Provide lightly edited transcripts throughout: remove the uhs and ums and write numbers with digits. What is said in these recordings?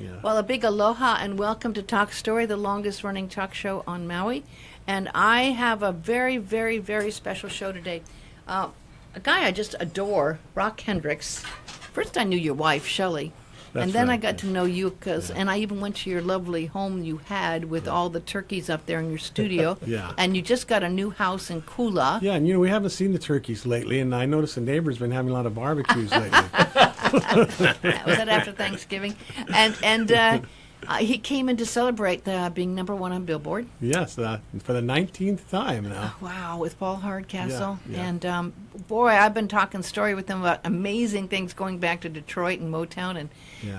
Yeah. Well, a big aloha and welcome to Talk Story, the longest running talk show on Maui. And I have a very, very, very special show today. A guy I just adore, Hendricks. First I knew your wife, Shelley. And then I got to know you, and I even went to your lovely home you had with all the turkeys up there in your studio. Yeah. And you just got a new house in Kula. Yeah, and we haven't seen the turkeys lately, and I noticed the neighbor's been having a lot of barbecues lately. Was that after Thanksgiving? And he came in to celebrate being number one on Billboard. Yes, for the 19th time now. Wow, with Paul Hardcastle. Yeah. And boy, I've been talking story with him about amazing things going back to Detroit and Motown and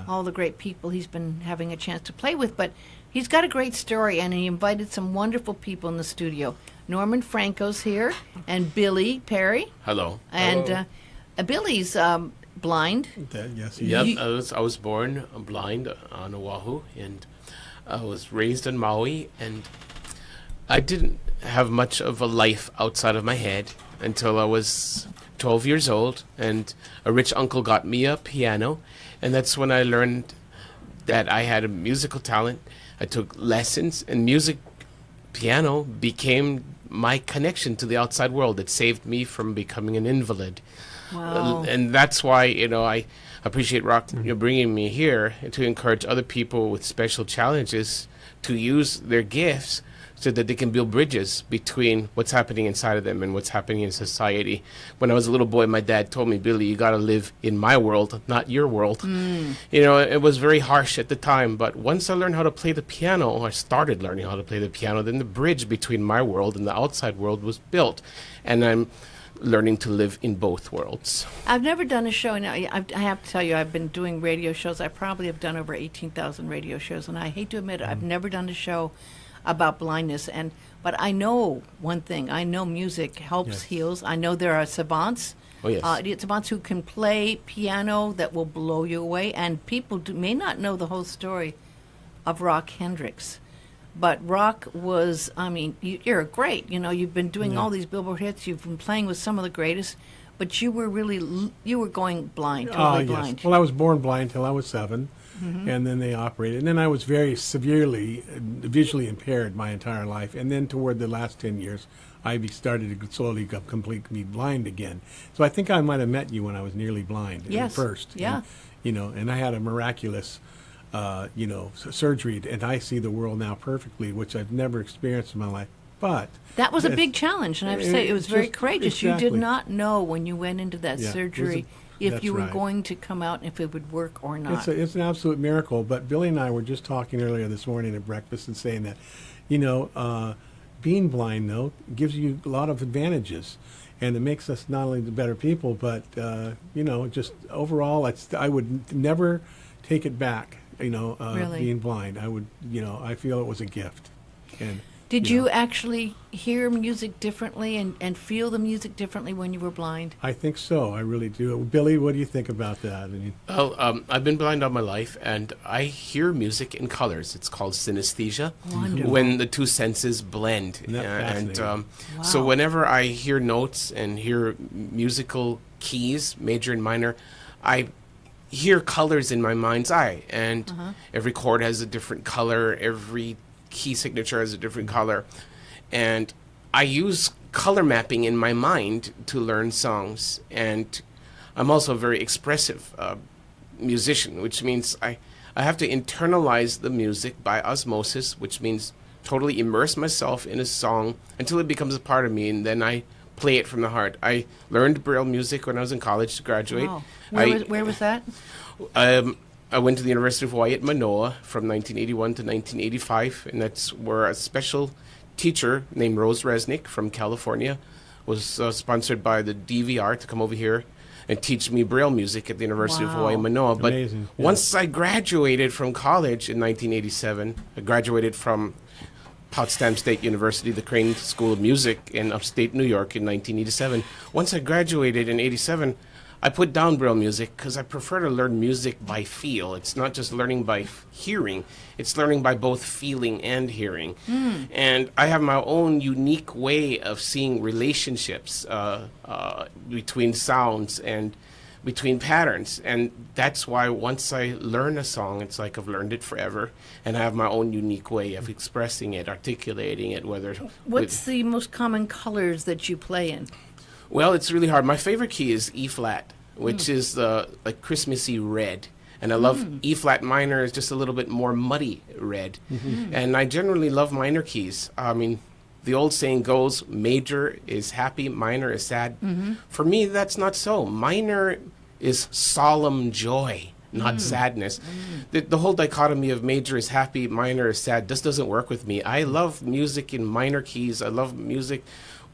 all the great people he's been having a chance to play with. But he's got a great story, and he invited some wonderful people in the studio. Norman Franco's here, and Billy Perry. Hello. And Billy's blind. Yes, Yep, I was born blind on Oahu, and I was raised in Maui, and I didn't have much of a life outside of my head until I was 12 years old, and a rich uncle got me a piano, and that's when I learned that I had a musical talent. I took lessons, and piano became my connection to the outside world. It saved me from becoming an invalid. Wow. And that's why, I appreciate Rock bringing me here to encourage other people with special challenges to use their gifts so that they can build bridges between what's happening inside of them and what's happening in society. When I was a little boy, my dad told me, Billy, you got to live in my world, not your world. It was very harsh at the time, but once I learned how to play the piano, I started learning how to play the piano, then the bridge between my world and the outside world was built. And I'm learning to live in both worlds. I've never done a show. Now, I have to tell you, I've been doing radio shows. I probably have done over 18,000 radio shows, and I hate to admit it, I've never done a show about blindness. But I know one thing. I know music helps, heals. I know there are savants. Oh, yes. Savants who can play piano that will blow you away, and people may not know the whole story of Hendricks. But Rock was, you're great. You've been doing all these Billboard hits. You've been playing with some of the greatest. But you were going blind, totally blind. Well, I was born blind till I was 7, and then they operated. And then I was very severely visually impaired my entire life. And then toward the last 10 years, I started to slowly go completely blind again. So I think I might have met you when I was nearly blind at first. Yeah. And I had a miraculous surgery, and I see the world now perfectly, which I've never experienced in my life. But that was a big challenge, and I have to say it was very courageous. Exactly. You did not know when you went into that surgery if you were going to come out and if it would work or not. It's an absolute miracle. But Billy and I were just talking earlier this morning at breakfast and saying that, being blind, though, gives you a lot of advantages. And it makes us not only the better people, but, just overall, I would never take it back. Really? Being blind, I feel it was a gift. And did you actually hear music differently and feel the music differently when you were blind? I think so. I really do. Billy, what do you think about that? I've been blind all my life, and I hear music in colors. It's called synesthesia. Wonderful. When the two senses blend. So whenever I hear notes and hear musical keys, major and minor, I hear colors in my mind's eye, and every chord has a different color, every key signature has a different color, and I use color mapping in my mind to learn songs. And I'm also a very expressive musician, which means I have to internalize the music by osmosis, which means totally immerse myself in a song until it becomes a part of me, and then I play it from the heart. I learned Braille music when I was in college to graduate. Wow. Where was that? I went to the University of Hawaii at Manoa from 1981 to 1985, and that's where a special teacher named Rose Resnick from California was sponsored by the DVR to come over here and teach me Braille music at the University of Hawaii Manoa. But once I graduated from college in 1987, I graduated from Potsdam State University, the Crane School of Music in upstate New York in 1987. Once I graduated in 87, I put down Braille music because I prefer to learn music by feel. It's not just learning by hearing. It's learning by both feeling and hearing. And I have my own unique way of seeing relationships between sounds and between patterns. And that's why once I learn a song, it's like I've learned it forever, and I have my own unique way of expressing it, articulating it, whether... What's the most common colors that you play in? Well, it's really hard. My favorite key is E flat, which is like Christmassy red. And I love E flat minor is just a little bit more muddy red. And I generally love minor keys. I mean, the old saying goes, major is happy, minor is sad. For me, that's not so. Minor is solemn joy, not sadness. The whole dichotomy of major is happy, minor is sad, just doesn't work with me. I love music in minor keys. I love music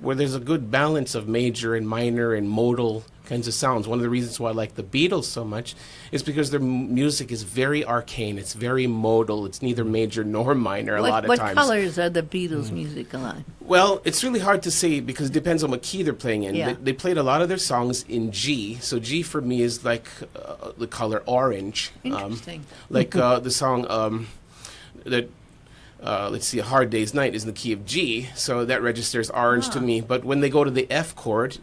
where there's a good balance of major and minor and modal kinds of sounds. One of the reasons why I like the Beatles so much is because their music is very arcane. It's very modal. It's neither major nor minor a lot of times. What colors are the Beatles' music on? Well, it's really hard to say because it depends on what key they're playing in. Yeah. They played a lot of their songs in G. So G for me is like the color orange. Interesting. Like the song that... let's see, A Hard Day's Night is in the key of G, so that registers orange to me. But when they go to the F chord,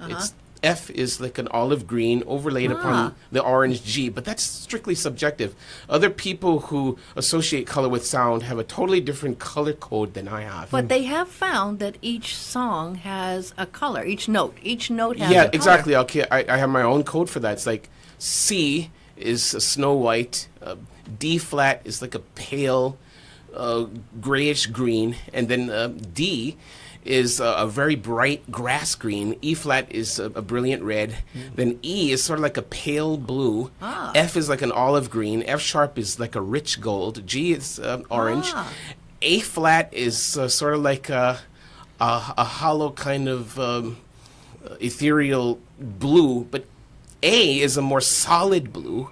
F is like an olive green overlaid upon the orange G, but that's strictly subjective. Other people who associate color with sound have a totally different color code than I have. But they have found that each song has a color, each note has a color. Yeah, exactly. Okay, I have my own code for that. It's like C is a snow white, D flat is like a pale grayish green, and then D is a very bright grass green. E flat is a brilliant red. Then E is sort of like a pale blue. F is like an olive green. F sharp is like a rich gold. G is orange. A flat is sort of like a hollow kind of ethereal blue, but A is a more solid blue.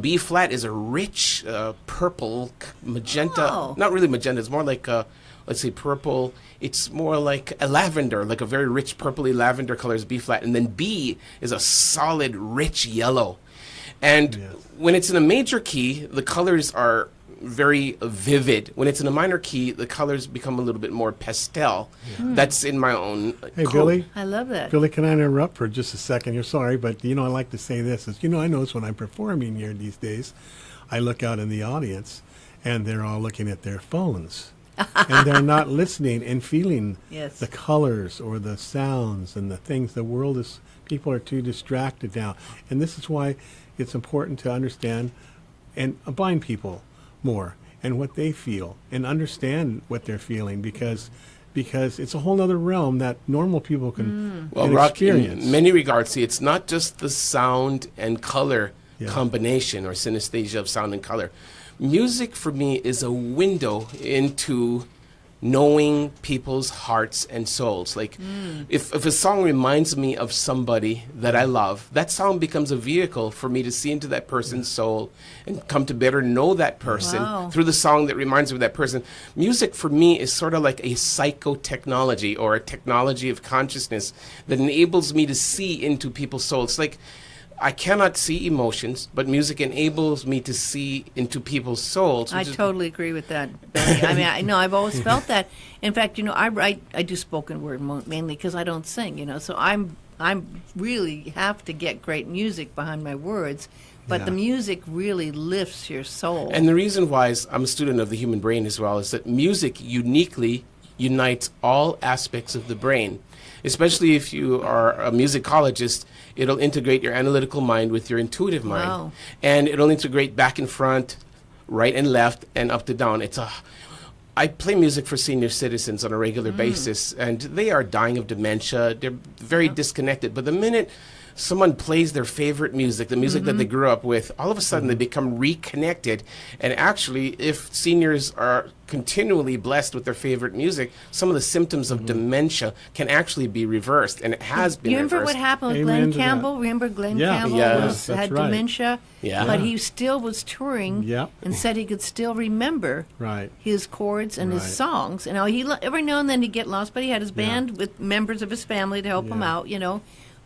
B flat is a rich purple, magenta. Not really magenta. It's more like, let's say, purple. It's more like a lavender, like a very rich purpley lavender color is B flat. And then B is a solid, rich yellow. And when it's in a major key, the colors are very vivid. When it's in a minor key, the colors become a little bit more pastel. That's in my own Hey, code. Billy. I love that. Billy, can I interrupt for just a second? You're sorry, but I like to say this. I notice when I'm performing here these days, I look out in the audience, and they're all looking at their phones. And they're not listening and feeling the colors or the sounds and the things. People are too distracted now. And this is why it's important to understand and blind people more and what they feel and understand what they're feeling because it's a whole other realm that normal people can experience. In many regards, see, it's not just the sound and color combination or synesthesia of sound and color. Music for me is a window into knowing people's hearts and souls. Like, if a song reminds me of somebody that I love, that song becomes a vehicle for me to see into that person's soul and come to better know that person through the song that reminds me of that person. Music for me is sort of like a psychotechnology or a technology of consciousness that enables me to see into people's souls. Like, I cannot see emotions, but music enables me to see into people's souls. I totally agree with that, Billy. I mean, I know I've always felt that. In fact, I do spoken word mainly because I don't sing, so I'm really have to get great music behind my words, but the music really lifts your soul. And the reason why I'm a student of the human brain as well is that music uniquely unites all aspects of the brain. Especially if you are a musicologist, it'll integrate your analytical mind with your intuitive mind. And it'll integrate back and front, right and left, and up to down. I play music for senior citizens on a regular basis, and they are dying of dementia. They're very disconnected. But the minute someone plays their favorite music, the music that they grew up with, all of a sudden they become reconnected. And actually, if seniors are continually blessed with their favorite music, some of the symptoms of dementia can actually be reversed, and it has been reversed. You remember what happened with Glenn Campbell? Remember Glenn Campbell had dementia, but he still was touring and said he could still remember his chords and his songs. And every now and then he'd get lost, but he had his band with members of his family to help him out,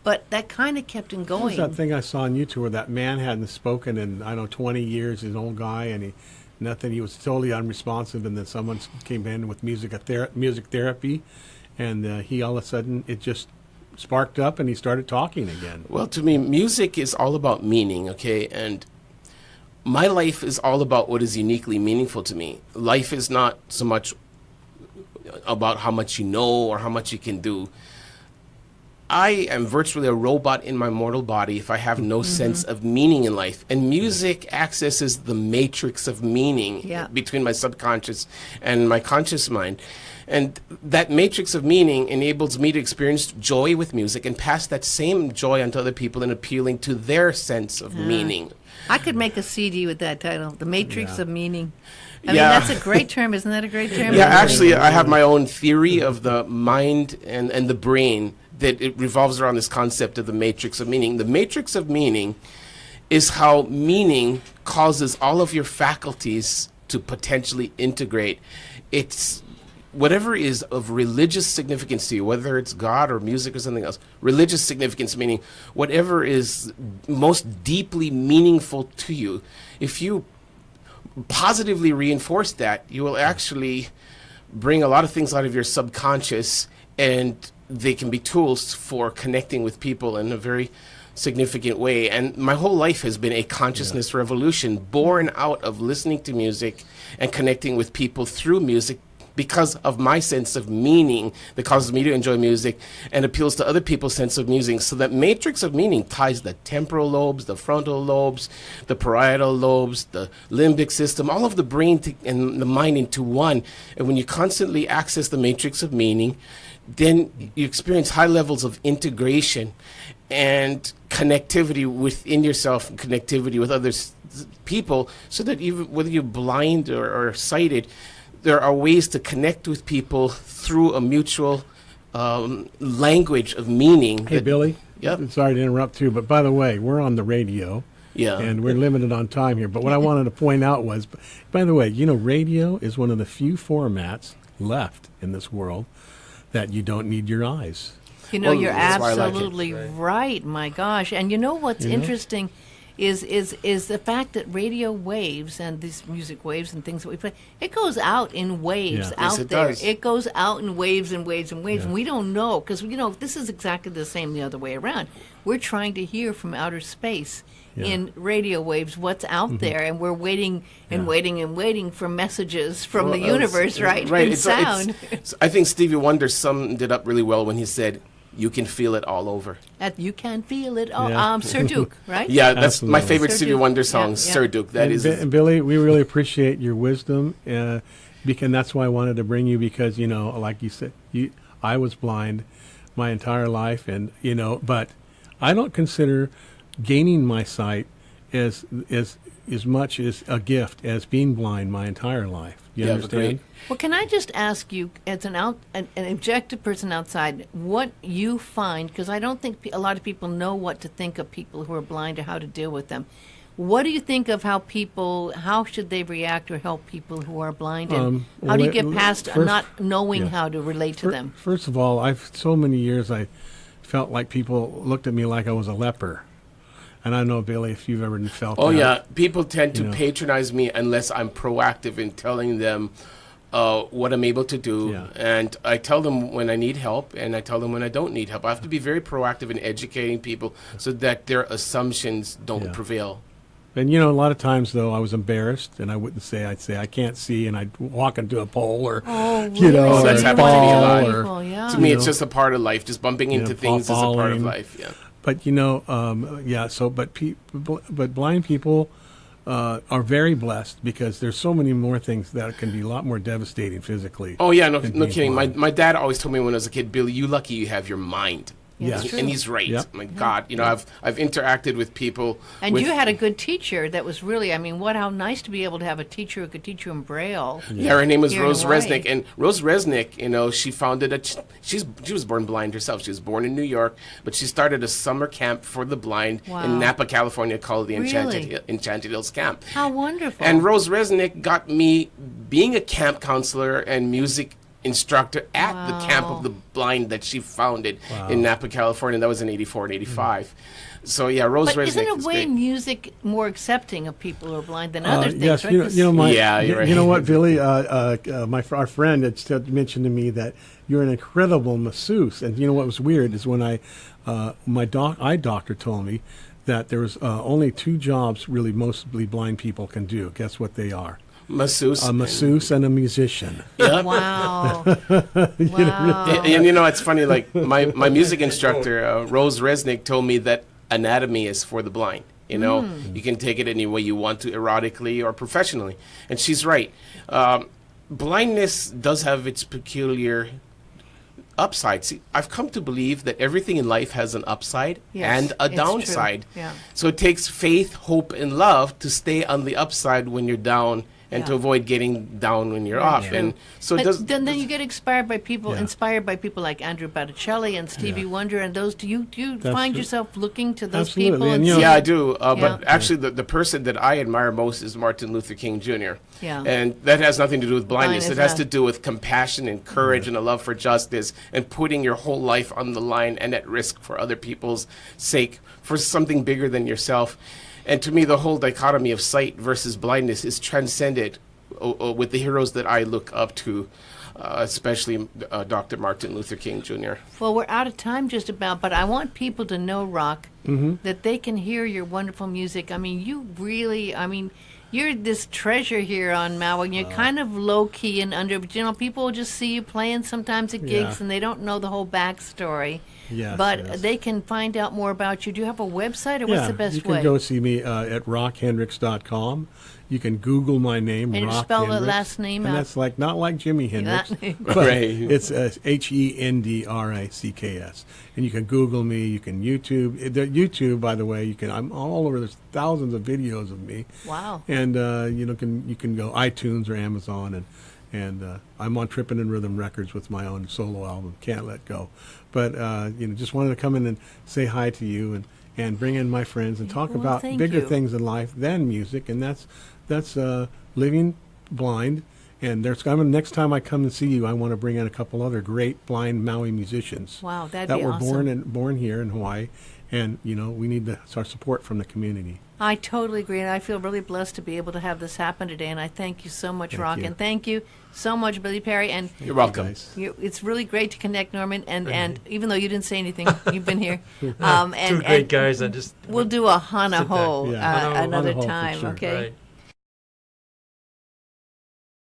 But that kind of kept him going. What was that thing I saw on YouTube where that man hadn't spoken in, 20 years, he's an old guy, and he was totally unresponsive, and then someone came in with music therapy, and he all of a sudden, it just sparked up and he started talking again. Well, to me, music is all about meaning, okay? And my life is all about what is uniquely meaningful to me. Life is not so much about how much you know or how much you can do. I am virtually a robot in my mortal body if I have no sense of meaning in life. And music accesses the matrix of meaning between my subconscious and my conscious mind. And that matrix of meaning enables me to experience joy with music and pass that same joy onto other people in appealing to their sense of meaning. I could make a CD with that title, The Matrix of Meaning. I mean, that's a great term. Isn't that a great term? Yeah, actually, I have my own theory of the mind and the brain that it revolves around this concept of the matrix of meaning. The matrix of meaning is how meaning causes all of your faculties to potentially integrate. It's whatever is of religious significance to you, whether it's God or music or something else, religious significance meaning whatever is most deeply meaningful to you. If you positively reinforce that, you will actually bring a lot of things out of your subconscious, and they can be tools for connecting with people in a very significant way. And my whole life has been a consciousness revolution born out of listening to music and connecting with people through music because of my sense of meaning that causes me to enjoy music and appeals to other people's sense of music. So that matrix of meaning ties the temporal lobes, the frontal lobes, the parietal lobes, the limbic system, all of the brain and the mind into one. And when you constantly access the matrix of meaning, then you experience high levels of integration and connectivity within yourself and connectivity with other people, so that even whether you're blind or sighted, there are ways to connect with people through a mutual language of meaning. Hey, Billy. Yep. Sorry to interrupt too, but by the way, we're on the radio. Yeah. And we're limited on time here. But what I wanted to point out was, by the way, radio is one of the few formats left in this world that you don't need your eyes. You're absolutely right. My gosh. And you know what's interesting is the fact that radio waves and these music waves and things that we play, it goes out in waves out there. Does. It goes out in waves and waves and waves. And we don't know, because, this is exactly the same the other way around. We're trying to hear from outer space in radio waves what's out there, and we're waiting and waiting and waiting for messages from the universe, right? In sound. I think Stevie Wonder summed it up really well when he said, "You can feel it all over." You can feel it all. Sir Duke, right? Yeah, that's absolutely my favorite Stevie Wonder song, Sir Duke. And Billy, we really appreciate your wisdom, and that's why I wanted to bring you, because, like you said, I was blind my entire life, and, but I don't consider gaining my sight as much as a gift as being blind my entire life. You understand? Well, can I just ask you, as an objective person outside, what you find, because I don't think a lot of people know what to think of people who are blind or how to deal with them. What do you think of how should they react or help people who are blind? And how do you get past not knowing how to relate to them? First of all, so many years I felt like people looked at me like I was a leper. And I don't know, Billy, if you've ever felt that. Oh, yeah. People tend to patronize me unless I'm proactive in telling them what I'm able to do. Yeah. And I tell them when I need help, and I tell them when I don't need help. I have to be very proactive in educating people so that their assumptions don't prevail. And, a lot of times, though, I was embarrassed, and I wouldn't say, I'd say, I can't see, and I'd walk into a pole, or, that's happened to me a lot. Or, to me, it's just a part of life. Just bumping into things is a part of life, But, but blind people are very blessed, because there's so many more things that can be a lot more devastating physically. Oh, yeah, no kidding. My dad always told me when I was a kid, "Billy, you lucky you have your mind." Yes. And he's right. Yep. My God, I've interacted with people. And you had a good teacher that was really, how nice to be able to have a teacher who could teach you in Braille. Yeah, her name was Rose Resnick. And Rose Resnick, she founded she was born blind herself. She was born in New York, but she started a summer camp for the blind in Napa, California, called the Enchanted Hills Camp. How wonderful. And Rose Resnick got me being a camp counselor and music instructor at the Camp of the Blind that she founded in Napa, California. That was in 84 and 85. So yeah, Rose Resnick isn't a is way great. music more accepting of people who are blind than other things? Yes, right? you know, you're right. You know what, Billy? Our friend had mentioned to me that you're an incredible masseuse, and you know what was weird is when my eye doctor told me that there was only 2 jobs really mostly blind people can do. Guess what they are? Masseuse. A masseuse and a musician. Yep. Wow. Wow. And you know, it's funny, like my music instructor, Rose Resnick, told me that anatomy is for the blind. You know, you can take it any way you want to, erotically or professionally. And she's right. Blindness does have its peculiar upside. See, I've come to believe that everything in life has an upside and a it's downside. true. Yeah. So it takes faith, hope, and love to stay on the upside when you're down and to avoid getting down when you're up. true. And so But it does. then you get inspired by people like Andrew Botticelli and Stevie Wonder and those. Do you find true. yourself looking to those Absolutely. people? And, you know, Yeah, I do. But Yeah. actually, the person that I admire most is Martin Luther King Jr. Yeah. And that has nothing to do with blindness. It has Blindness, to do with compassion and courage and a love for justice and putting your whole life on the line and at risk for other people's sake, for something bigger than yourself. And to me, the whole dichotomy of sight versus blindness is transcended with the heroes that I look up to, especially Dr. Martin Luther King Jr. Well, we're out of time just about, but I want people to know, Rock, that they can hear your wonderful music. I mean, you're this treasure here on Maui, and you're kind of low-key and but, you know, people will just see you playing sometimes at gigs, and they don't know the whole backstory. Yes, but yes. they can find out more about you. Do you have a website, or what's the best you can way? go see me at rockhendricks.com. You can Google my name, And Rock spell the Hendricks, last name and out. that's not like Jimi Hendrix, name. but Right. it's Hendricks. And you can Google me. You can YouTube. YouTube, by the way, I'm all over. There's thousands of videos of me. Wow. And you can go iTunes or Amazon, and I'm on Trippin' and Rhythm Records with my own solo album, Can't Let Go. But just wanted to come in and say hi to you and bring in my friends and talk Well, about thank bigger you. things in life than music, and that's living blind. And next time I come and see you, I want to bring in a couple other great blind Maui musicians. Wow, that'd that be were awesome. born here in Hawaii, and we need our support from the community. I totally agree, and I feel really blessed to be able to have this happen today, and I thank you so much, Thank Rock, you. and thank you so much, Billy Perry, and You're welcome. Guys. it's really great to connect, Norman, and even though you didn't say anything, you've been here. Two great guys. I just We'll do a Hana Sit back. Ho Yeah. another Hana Ho for time, sure. okay? Right.